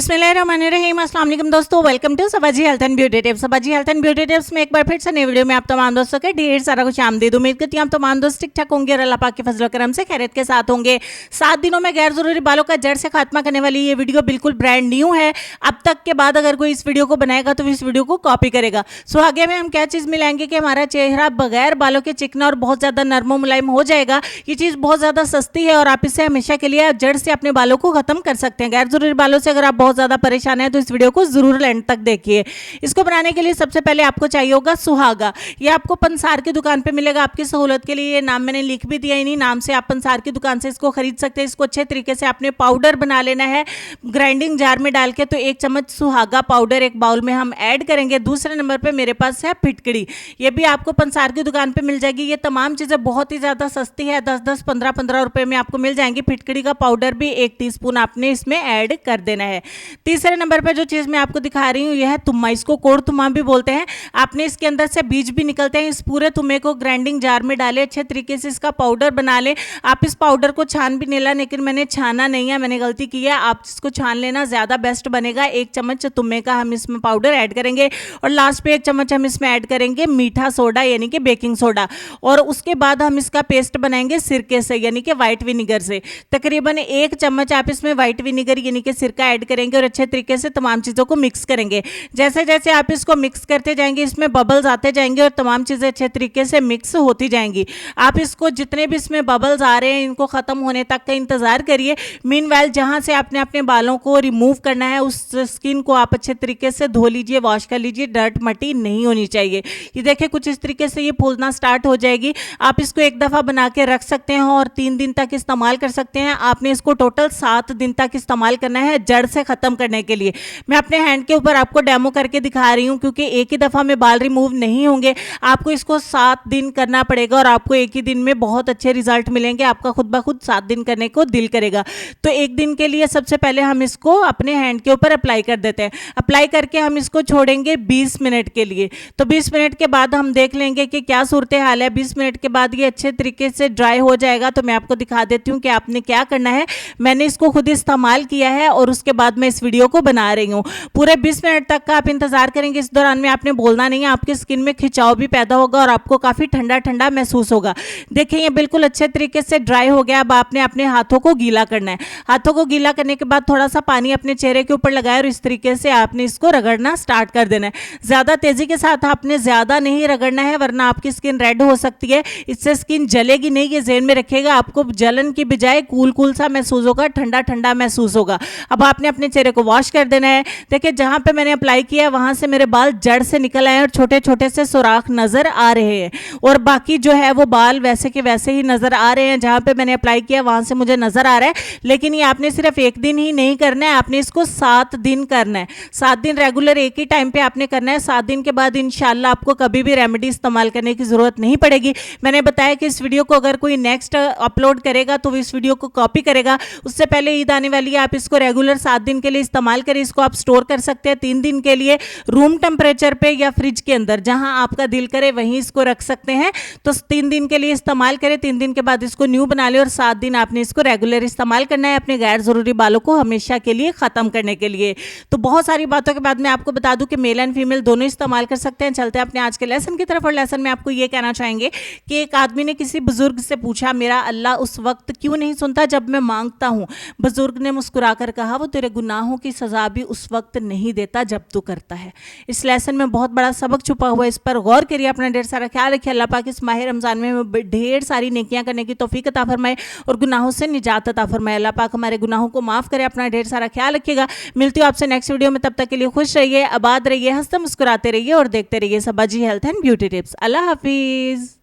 बिस्मिल्लाहिर्रहमानिर्रहीम। अस्सलाम वालेकुम दोस्तों, welcome to Sabaji health and beauty tips. Sabaji health and beauty tips में एक बार फिर से नई वीडियो में आप तमाम दोस्तों के ढेर सारा कुछ आमदीद। उम्मीद करती हूँ आप तमाम दोस्त ठीक ठाक होंगे और अल्लाह पाक के फजल करम से खैरियत के साथ होंगे। 7 दिनों में गैर जरूरी बालों का जड़ से खात्मा करने वाली ये वीडियो बिल्कुल ब्रांड न्यू है। अब तक के बाद अगर कोई इस वीडियो को बनाएगा तो इस वीडियो को कॉपी करेगा। सो आगे में हम क्या चीज़ मिलाएंगे कि हमारा चेहरा बगैर बालों के चिकना और बहुत ज़्यादा नरमो मुलायम हो जाएगा। ये चीज़ बहुत ज़्यादा सस्ती है और आप इसे हमेशा के लिए जड़ से अपने बालों को खत्म कर सकते हैं। गैर जरूरी बालों से अगर आप बहुत ज़्यादा परेशान हैं तो इस वीडियो को जरूर एंड तक देखिए। इसको बनाने के लिए सबसे पहले आपको चाहिए होगा सुहागा। ये आपको पंसार की दुकान पे मिलेगा। आपकी सहूलत के लिए ये नाम मैंने लिख भी दिया, इन्हीं नाम से आप पंसार की दुकान से इसको खरीद सकते हैं। इसको अच्छे तरीके से आपने पाउडर बना लेना है ग्राइंडिंग जार में डाल के। तो 1 चम्मच सुहागा पाउडर एक बाउल में हम ऐड करेंगे। दूसरे नंबर पर मेरे पास है फिटकड़ी। ये भी आपको पंसार की दुकान पर मिल जाएगी। ये तमाम चीज़ें बहुत ही ज़्यादा सस्ती है, 10-10, 15-15 रुपये में आपको मिल जाएंगी। फिटकड़ी का पाउडर भी 1 टीस्पून आपने इसमें ऐड कर देना है। तीसरे नंबर पर जो चीज़ मैं आपको दिखा रही हूँ यह है तुम्मा। इसको कोड़ तुम्मा भी बोलते हैं। आपने इसके अंदर से बीज भी निकलते हैं। इस पूरे तुम्मे को ग्राइंडिंग जार में डालें, अच्छे तरीके से इसका पाउडर बना लें। आप इस पाउडर को छान भी नहीं ला, लेकिन मैंने छाना नहीं है, मैंने गलती की है। आप इसको छान लेना, ज़्यादा बेस्ट बनेगा। 1 चम्मच तुम्मे का हम इसमें पाउडर ऐड करेंगे और लास्ट पे 1 चम्मच हम इसमें ऐड करेंगे मीठा सोडा यानी कि बेकिंग सोडा। और उसके बाद हम इसका पेस्ट बनाएंगे सिरके से यानी कि व्हाइट विनीगर से। तकरीबन 1 चम्मच आप इसमें व्हाइट विनीगर यानी कि सिरका ऐड करेंगे और अच्छे तरीके से तमाम चीज़ों को मिक्स करेंगे। जैसे जैसे आप इसको मिक्स करते जाएंगे इसमें बबल्स आते जाएंगे और तमाम चीज़ें अच्छे तरीके से मिक्स होती जाएंगी। आप इसको जितने भी इसमें बबल्स आ रहे हैं इनको ख़त्म होने तक का इंतज़ार करिए। मीनवाइल जहाँ से आपने अपने बालों को रिमूव करना है उस स्किन को आप अच्छे तरीके से धो लीजिए, वॉश कर लीजिए। डर्ट मट्टी नहीं होनी चाहिए। ये देखिए कुछ इस तरीके से ये फूलना स्टार्ट हो जाएगी। आप इसको एक दफ़ा बना के रख सकते हैं और 3 दिन तक इस्तेमाल कर सकते हैं। आपने इसको टोटल 7 दिन तक इस्तेमाल करना है जड़ से ख़त्म करने के लिए। मैं अपने हैंड के ऊपर आपको डेमो करके दिखा रही हूँ क्योंकि एक ही दफ़ा में बाल रिमूव नहीं होंगे। आपको इसको 7 दिन करना पड़ेगा और आपको एक ही दिन में बहुत अच्छे रिजल्ट मिलेंगे। आपका खुद ब खुद 7 दिन करने को दिल करेगा। तो 1 दिन के लिए सबसे पहले हम इसको अपने हैंड के ऊपर अप्लाई कर देते हैं। अप्लाई करके हम इसको छोड़ेंगे 20 मिनट के लिए। तो 20 मिनट के बाद हम देख लेंगे कि क्या सूरत हाल है। 20 मिनट के बाद ये अच्छे तरीके से ड्राई हो जाएगा। तो मैं आपको दिखा देती हूँ कि आपने क्या करना है। मैंने इसको खुद इस्तेमाल किया है और उसके बाद मैं इस वीडियो को बना रही हूँ। पूरे 20 मिनट तक का आप इंतजार करेंगे। इस दौरान में आपने बोलना नहीं है। आपकी स्किन में खिंचाव भी पैदा होगा और आपको काफ़ी ठंडा ठंडा महसूस होगा। देखिए ये बिल्कुल अच्छे तरीके से ड्राई हो गया। अब आपने अपने हाथों को गीला करना है। हाथों को गीला करने के बाद थोड़ा सा पानी अपने चेहरे के ऊपर लगाए और इस तरीके से आपने इसको रगड़ना स्टार्ट कर देना है। ज़्यादा तेज़ी के साथ आपने ज़्यादा नहीं रगड़ना है वरना आपकी स्किन रेड हो सकती है। इससे स्किन जलेगी नहीं, ये ज़हन में रखिएगा। आपको जलन की बजाय कूल कूल सा महसूस होगा, ठंडा ठंडा महसूस होगा। अब आपने अपने चेहरे को वॉश कर देना है। देखिए जहाँ पे मैंने अप्लाई किया वहाँ से मेरे बाल जड़ से निकल आए और छोटे छोटे से सुराख नज़र आ रहे हैं और बाकी जो है वो बाल वैसे के वैसे ही नज़र आ रहे हैं। जहाँ पे मैंने अप्लाई किया वहाँ से मुझे नज़र आ रहा है। लेकिन ये आपने सिर्फ 1 दिन ही नहीं करना है, आपने इसको 7 दिन करना है। 7 दिन रेगुलर एक ही टाइम पे आपने करना है। 7 दिन के बाद इंशाल्लाह आपको कभी भी रेमेडी इस्तेमाल करने की ज़रूरत नहीं पड़ेगी। मैंने बताया कि इस वीडियो को अगर कोई नेक्स्ट अपलोड करेगा तो इस वीडियो को कॉपी करेगा। उससे पहले ईद आने वाली है। आप इसको रेगुलर 7 दिन के लिए इस्तेमाल करें। इसको आप स्टोर कर सकते हैं 3 दिन के लिए रूम टेम्परेचर पे या फ्रिज के अंदर, जहां आपका दिल करे वहीं इसको रख सकते हैं। तो 3 दिन के लिए इस्तेमाल करें। 3 दिन के बाद इसको न्यू बना लें और 7 दिन आपने इसको रेगुलर इस्तेमाल करना है अपने गैर ज़रूरी बालों को हमेशा के लिए ख़त्म करने के लिए। तो बहुत सारी बातों के बाद मैं आपको बता दूं कि मेल एंड फीमेल दोनों इस्तेमाल कर सकते हैं। चलते हैं अपने आज के लेसन की तरफ। और लेसन में आपको ये कहना चाहेंगे कि एक आदमी ने किसी बुजुर्ग से पूछा, मेरा अल्लाह उस वक्त क्यों नहीं सुनता जब मैं मांगता हूँ। बुजुर्ग ने मुस्कुराकर कहा, वो तेरे गुनाहों की सज़ा भी उस वक्त नहीं देता जब तू करता है। इस लेसन में बहुत बड़ा सबक छुपा हुआ है। इस पर गौर करिए, अपना ढेर सारा ख्याल रखिए। अल्लाह पाक इस माह रमज़ान में ढेर सारी नेकियां करने की तौफीक अता फरमाए और गुनाहों से निजात अता फरमाए। अल्लाह पाक हमारे गुनाहों को माफ़ करे। अपना ढेर सारा ख्याल रखिएगा। मिलती हूँ आपसे नेक्स्ट वीडियो में। तब तक के लिए खुश रहिए, आबाद रहिए, हंसते मुस्कुराते रहिए और देखते रहिए सबाजी हेल्थ एंड ब्यूटी टिप्स। अल्लाह हाफिज़।